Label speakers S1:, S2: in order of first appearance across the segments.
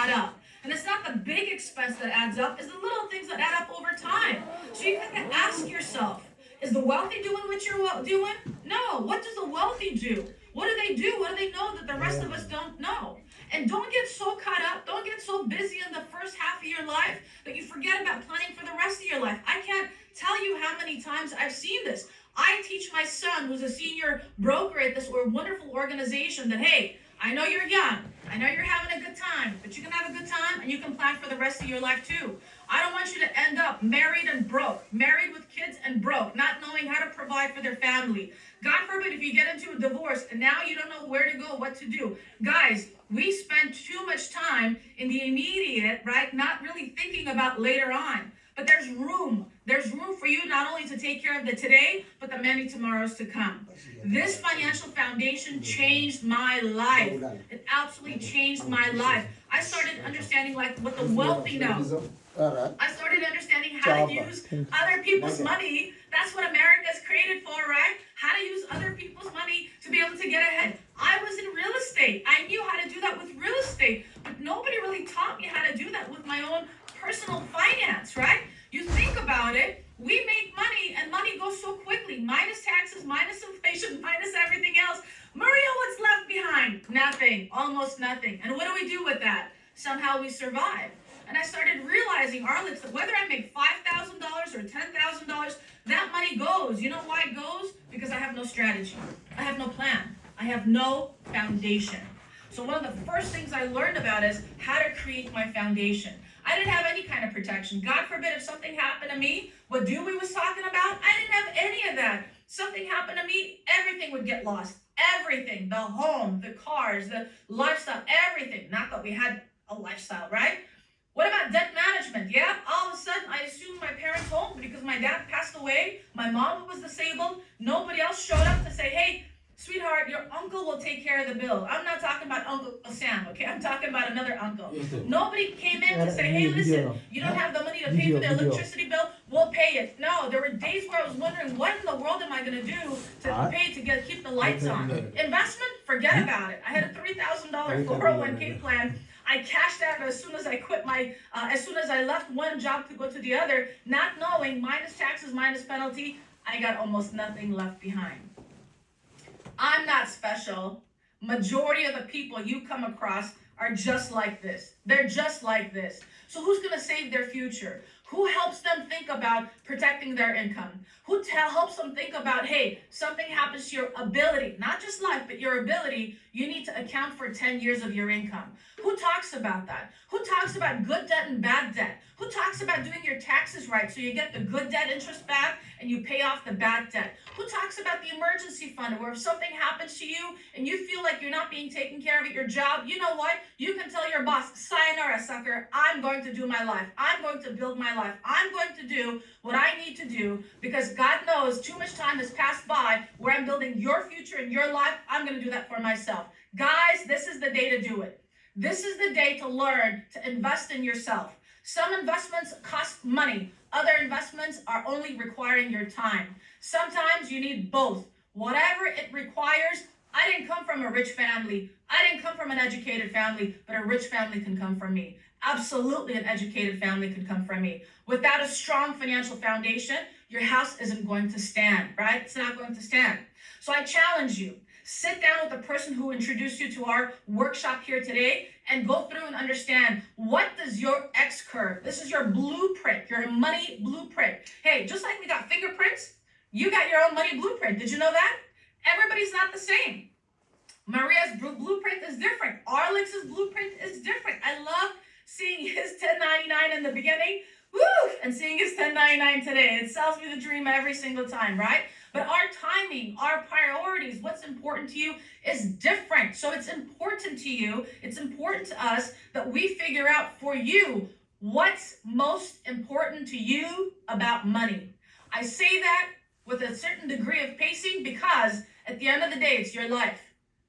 S1: add up. And it's not the big expense that adds up, it's the little things that add up over time. So you have to ask yourself, is the wealthy doing what you're doing? No. What does the wealthy do? What do they do? What do they know that the rest of us don't know? And don't get so caught up, don't get so busy in the first half of your life that you forget about planning for the rest of your life. I can't tell you how many times I've seen this. I teach my son, who's a senior broker at this wonderful organization, that, hey, I know you're young, I know you're having a good time, but you can have a good time and you can plan for the rest of your life too. I don't want you to end up married and broke, married with kids and broke, not knowing how to provide for their family. God forbid if you get into a divorce and now you don't know where to go, what to do. Guys, we spend too much time in the immediate, right? Not really thinking about later on. But there's room. There's room for you not only to take care of the today, but the many tomorrows to come. This financial foundation changed my life. It absolutely changed my life. I started understanding like what the wealthy know. I started understanding how to use other people's money. That's what America's created for, right? How to use other people's money to be able to get ahead. I was in real estate. I knew how to do that with real estate, but nobody really taught me how to do that with my own personal finance, right? You think about it, we make money and money goes so quickly, minus taxes, minus inflation, minus everything else. Maria, what's left behind? Nothing, almost nothing. And what do we do with that? Somehow we survive. And I started realizing, Arlix, that whether I make $5,000 or $10,000, that money goes. You know why it goes? Because I have no strategy. I have no plan. I have no foundation. So one of the first things I learned about is how to create my foundation. I didn't have any kind of protection. God forbid if something happened to me, what Dewey was talking about, I didn't have any of that. Something happened to me, everything would get lost. Everything, the home, the cars, the lifestyle, everything. Not that we had a lifestyle, right? What about debt management? Yeah, all of a sudden I assumed my parents' home because my dad passed away. My mom was disabled. Nobody else showed up to say, hey, sweetheart, your uncle will take care of the bill. I'm not talking about Uncle Sam, okay? I'm talking about another uncle. Nobody came in to say, hey, listen, you don't have the money to pay for the electricity bill, we'll pay it. No, there were days where I was wondering, what in the world am I going to do to pay to keep the lights on? Investment? Forget about it. I had a $3,000 401k plan. I cashed out as soon as I quit as soon as I left one job to go to the other, not knowing, minus taxes, minus penalty, I got almost nothing left behind. I'm not special. Majority of the people you come across are just like this. They're just like this. So who's going to save their future? Who helps them think about protecting their income? Who helps them think about, hey, something happens to your ability, not just life, but your ability, you need to account for 10 years of your income. Who talks about that? Who talks about good debt and bad debt? Who talks about doing your taxes right so you get the good debt interest back and you pay off the bad debt? Who talks about the emergency fund where if something happens to you and you feel like you're not being taken care of at your job, you know what? You can tell your boss, sayonara, sucker, I'm going to do my life. I'm going to build my life. I'm going to do what I need to do because God knows too much time has passed by where I'm building your future and your life. I'm going to do that for myself. Guys, this is the day to do it. This is the day to learn to invest in yourself. Some investments cost money. Other investments are only requiring your time. Sometimes you need both. Whatever it requires. I didn't come from a rich family. I didn't come from an educated family, but a rich family can come from me. Absolutely, an educated family can come from me. Without a strong financial foundation, your house isn't going to stand, right? It's not going to stand. So I challenge you. Sit down with the person who introduced you to our workshop here today and go through and understand, what does your X curve, this is your blueprint, your money blueprint. Hey, just like we got fingerprints, you got your own money blueprint. Did you know that? Everybody's not the same. Maria's blueprint is different. Arlix's blueprint is different. I love seeing his 1099 in the beginning, and seeing his 1099 today. It sells me the dream every single time, right? But our timing, our priorities, what's important to you is different. So it's important to you, it's important to us that we figure out for you what's most important to you about money. I say that with a certain degree of pacing because at the end of the day, it's your life.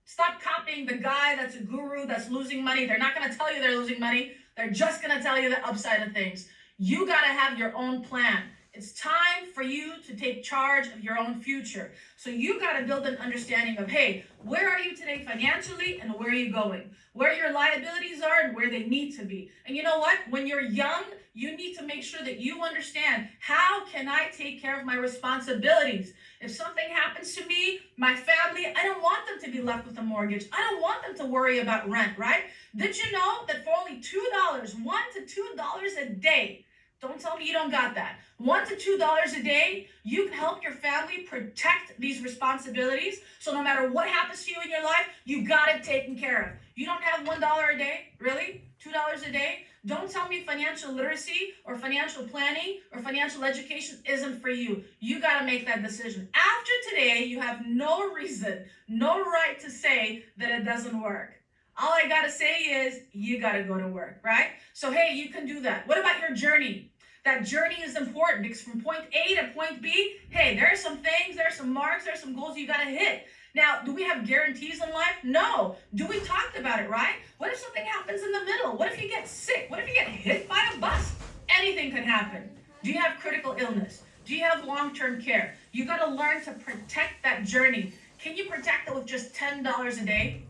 S1: Stop copying the guy that's a guru that's losing money. They're not going to tell you they're losing money. They're just going to tell you the upside of things. You got to have your own plan. It's time for you to take charge of your own future. So you got to build an understanding of, hey, where are you today financially and where are you going? Where your liabilities are and where they need to be. And you know what? When you're young, you need to make sure that you understand, how can I take care of my responsibilities? If something happens to me, my family, I don't want them to be left with a mortgage. I don't want them to worry about rent, right? Did you know that for only $2, $1 to $2 a day, don't tell me you don't got that, $1 to $2 a day, you can help your family protect these responsibilities. So no matter what happens to you in your life, you got it taken care of. You don't have $1 a day, really? $2 a day? Don't tell me financial literacy or financial planning or financial education isn't for you. You got to make that decision. After today, you have no reason, no right to say that it doesn't work. All I got to say is you got to go to work, right? So, hey, you can do that. What about your journey? That journey is important because from point A to point B, hey, there are some things, there are some marks, there are some goals you got to hit. Now, do we have guarantees in life? No. Do we talk about it, right? What if something happens in the middle? What if you get sick? What if you get hit by a bus? Anything could happen. Do you have critical illness? Do you have long-term care? You got to learn to protect that journey. Can you protect it with just $10 a day?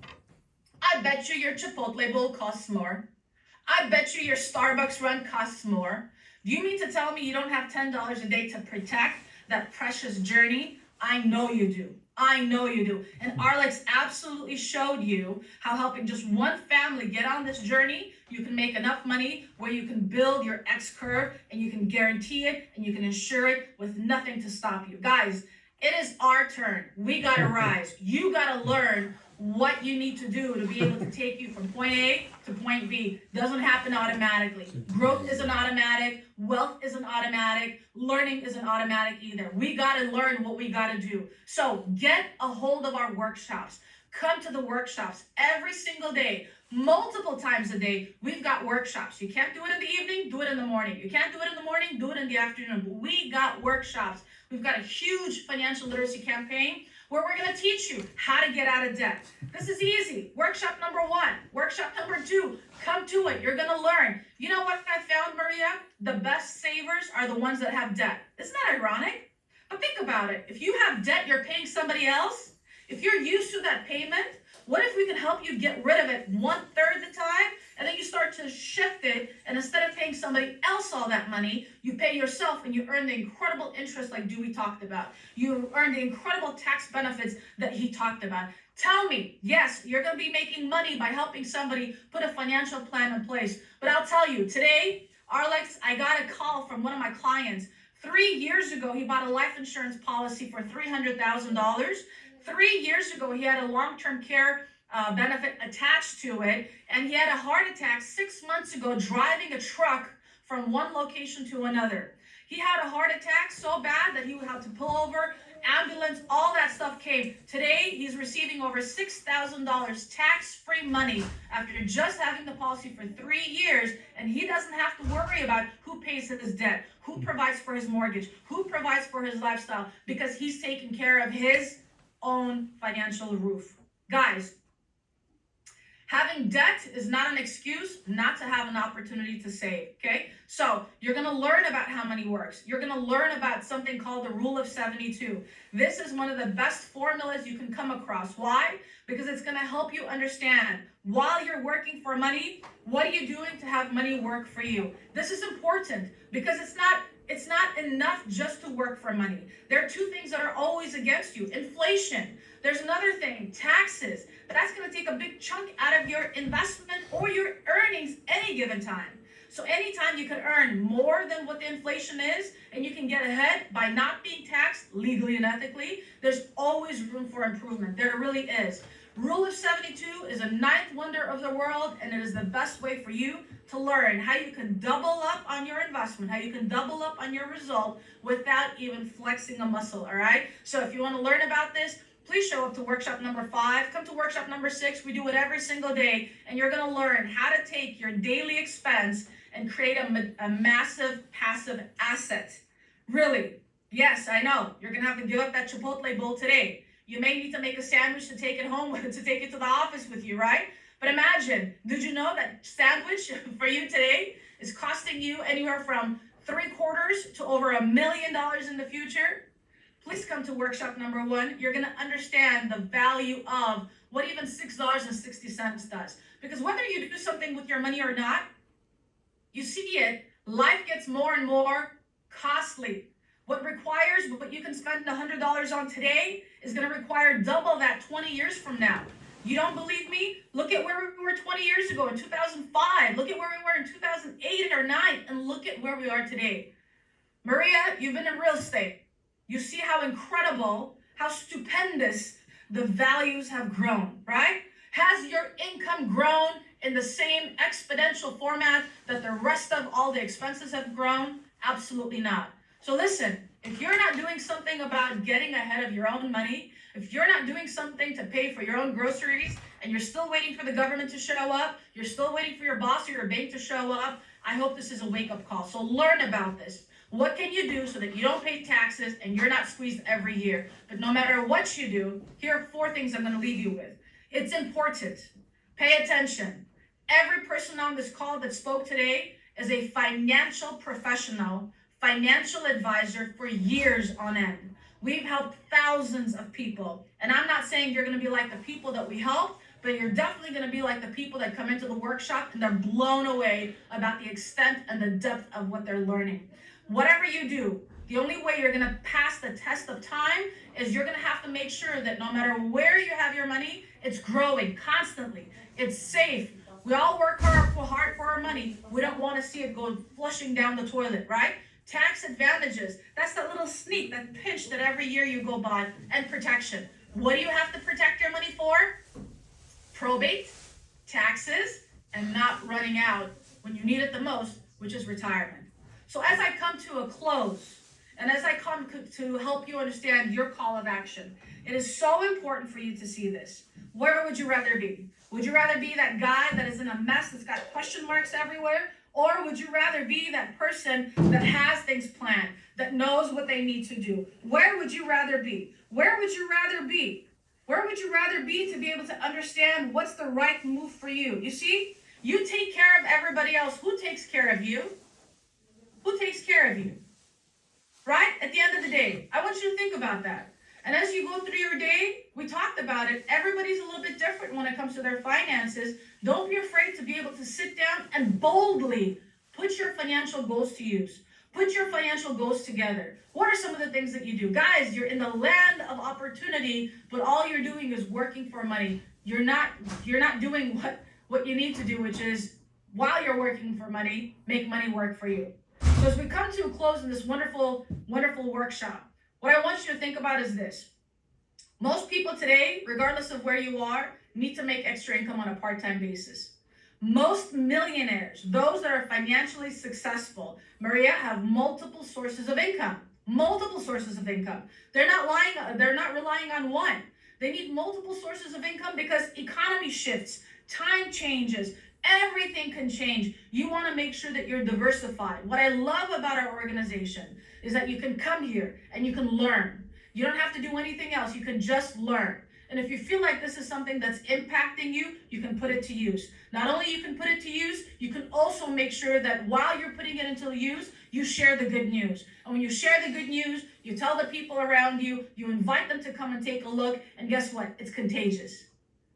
S1: I bet you your Chipotle bowl costs more. I bet you your Starbucks run costs more. Do you mean to tell me you don't have $10 a day to protect that precious journey? I know you do. I know you do. And Arlex absolutely showed you how helping just one family get on this journey, you can make enough money where you can build your X curve and you can guarantee it and you can insure it with nothing to stop you. Guys, it is our turn. We got to rise. You got to learn what you need to do to be able to take you from point A to point B. Doesn't happen automatically. Growth isn't automatic. Wealth isn't automatic. Learning isn't automatic either. We got to learn what we got to do. So get a hold of our workshops. Come to the workshops every single day, multiple times a day. We've got workshops. You can't do it in the evening, do it in the morning. You can't do it in the morning, do it in the afternoon. But we got workshops. We've got a huge financial literacy campaign where we're going to teach you how to get out of debt. This is easy. Workshop number 1, workshop number 2, come to it. You're going to learn. You know what I found, Maria? The best savers are the ones that have debt. Isn't that ironic? But think about it. If you have debt, you're paying somebody else. If you're used to that payment, what if we can help you get rid of it 1/3 the time, and then you start to shift it, and instead of paying somebody else all that money, you pay yourself and you earn the incredible interest like Dewey talked about. You earn the incredible tax benefits that he talked about. Tell me, yes, you're going to be making money by helping somebody put a financial plan in place. But I'll tell you, today, Arlex, I got a call from one of my clients. 3 years ago, he bought a life insurance policy for $300,000. 3 years ago, he had a long-term care benefit attached to it, and he had a heart attack 6 months ago driving a truck from one location to another. He had a heart attack so bad that he would have to pull over, ambulance, all that stuff came. Today, he's receiving over $6,000 tax-free money after just having the policy for 3 years, and he doesn't have to worry about who pays his debt, who provides for his mortgage, who provides for his lifestyle, because he's taking care of his own financial roof. Guys, having debt is not an excuse not to have an opportunity to save, okay? So you're going to learn about how money works. You're going to learn about something called the Rule of 72. This is one of the best formulas you can come across. Why? Because it's going to help you understand, while you're working for money, what are you doing to have money work for you? This is important because it's not enough just to work for money. There are 2 things that are always against you. Inflation. There's another thing, taxes. But that's going to take a big chunk out of your investment or your earnings any given time. So anytime you can earn more than what the inflation is, and you can get ahead by not being taxed legally and ethically, there's always room for improvement. There really is. Rule of 72 is a 9th wonder of the world, and it is the best way for you to learn how you can double up on your investment, how you can double up on your result without even flexing a muscle, all right? So if you want to learn about this, please show up to workshop number 5. Come to workshop number 6. We do it every single day, and you're going to learn how to take your daily expense and create a massive passive asset. Really, yes, I know. You're going to have to give up that Chipotle bowl today. You may need to make a sandwich to take it home, to take it to the office with you, right? But imagine, did you know that sandwich for you today is costing you anywhere from 3/4 to over $1 million in the future, please come to workshop number 1. You're going to understand the value of what even $6.60 does. Because whether you do something with your money or not, you see it, life gets more and more costly. What you can spend $100 on today is going to require double that 20 years from now. You don't believe me? Look at where we were 20 years ago in 2005. Look at where we were in 2008 or 9, and look at where we are today. Maria, you've been in real estate. You see how incredible, how stupendous the values have grown, right? Has your income grown in the same exponential format that the rest of all the expenses have grown? Absolutely not. So listen, if you're not doing something about getting ahead of your own money, if you're not doing something to pay for your own groceries, and you're still waiting for the government to show up, you're still waiting for your boss or your bank to show up, I hope this is a wake-up call. So learn about this. What can you do so that you don't pay taxes and you're not squeezed every year? But no matter what you do, here are 4 things I'm going to leave you with. It's important. Pay attention. Every person on this call that spoke today is a financial professional, financial advisor for years on end. We've helped thousands of people. And I'm not saying you're going to be like the people that we help, but you're definitely going to be like the people that come into the workshop and they're blown away about the extent and the depth of what they're learning. Whatever you do, the only way you're going to pass the test of time is you're going to have to make sure that no matter where you have your money, it's growing constantly. It's safe. We all work hard for our money. We don't want to see it go flushing down the toilet, right? Tax advantages. That's that little sneak, that pinch that every year you go by. And protection. What do you have to protect your money for? Probate, taxes, and not running out when you need it the most, which is retirement. So as I come to a close, and as I come to help you understand your call of action, it is so important for you to see this. Where would you rather be? Would you rather be that guy that is in a mess that's got question marks everywhere? Or would you rather be that person that has things planned, that knows what they need to do? Where would you rather be? Where would you rather be? Where would you rather be to be able to understand what's the right move for you? You see, you take care of everybody else. Who takes care of you? Who takes care of you? Right? At the end of the day, I want you to think about that. And as you go through your day, we talked about it. Everybody's a little bit different when it comes to their finances. Don't be afraid to be able to sit down and boldly put your financial goals to use. Put your financial goals together. What are some of the things that you do? Guys, you're in the land of opportunity, but all you're doing is working for money. You're not doing what you need to do, which is while you're working for money, make money work for you. So as we come to a close in this wonderful, wonderful workshop, what I want you to think about is this. Most people today, regardless of where you are, need to make extra income on a part-time basis. Most millionaires, those that are financially successful, Maria, have multiple sources of income. Multiple sources of income. They're not relying on one. They need multiple sources of income because economy shifts, time changes, everything can change. You want to make sure that you're diversified. What I love about our organization is that you can come here and you can learn. You don't have to do anything else. You can just learn. And if you feel like this is something that's impacting you, you can put it to use. Not only you can put it to use, you can also make sure that while you're putting it into use, you share the good news. And when you share the good news, you tell the people around you, you invite them to come and take a look, and guess what? It's contagious.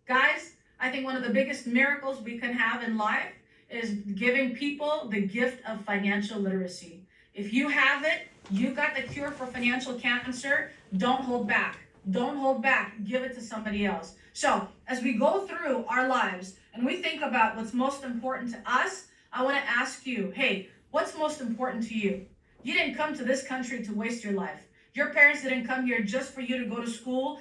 S1: Guys, I think one of the biggest miracles we can have in life is giving people the gift of financial literacy. If you have it, you got the cure for financial cancer, don't hold back. Don't hold back. Give it to somebody else. So as we go through our lives and we think about what's most important to us, I want to ask you, hey, what's most important to you? You didn't come to this country to waste your life. Your parents didn't come here just for you to go to school